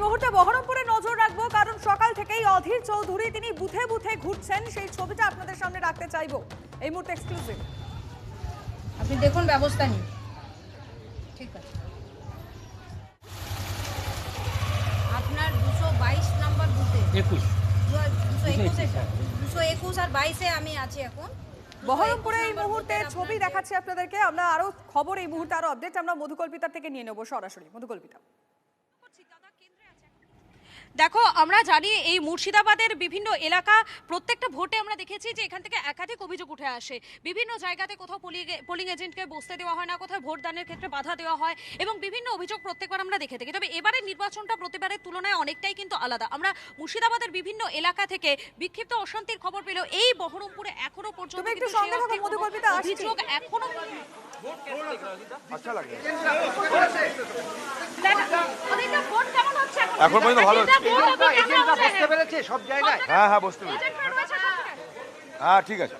মুহূর্তে বহরমপুরে নজর রাখবো, কারণ সকাল থেকেই অধীর চৌধুরী তিনি বুথে বুথে ঘুরছেন। সেই ছবিটা আপনাদের সামনে রাখতে চাইবো এই মুহূর্তে এক্সক্লুসিভ। আপনি দেখুন, ব্যবস্থা নিন। ঠিক আছে, আপনার 222 নম্বর বুথে 221 আর 22-এ আমি আছি এখন। বহরমপুরে এই মুহূর্তে ছবি দেখাচ্ছি আপনাদেরকে। আমরা আরো খবর এই মুহূর্তে আরো আপডেট আমরা মধুকল্পিতার থেকে নিয়ে নেবো সরাসরি। মধুকল্পিতা, দেখো, আমরা জানি এই মুর্শিদাবাদের বিভিন্ন এলাকা প্রত্যেকটা ভোটে আমরা দেখেছি যে এখান থেকে একাধিক অভিযোগ উঠে আসে। বিভিন্ন জায়গাতে কোথাও পোলিং এজেন্টকে বসতে দেওয়া হয় না, কোথাও ভোটদানের ক্ষেত্রে বাধা দেওয়া হয় এবং বিভিন্ন অভিযোগ প্রত্যেকবার আমরা দেখে থাকি। তবে এবারের নির্বাচনটা প্রতিবারের তুলনায় অনেকটাই কিন্তু আলাদা। আমরা মুর্শিদাবাদের বিভিন্ন এলাকা থেকে বিক্ষিপ্ত অশান্তির খবর পেলেও এই বহরমপুরে এখনো পর্যন্ত কিন্তু সেই অভিযোগ এখনো এখন পর্যন্ত ভালো সব জায়গায়। হ্যাঁ বসতে পেরেছি। হ্যাঁ ঠিক আছে।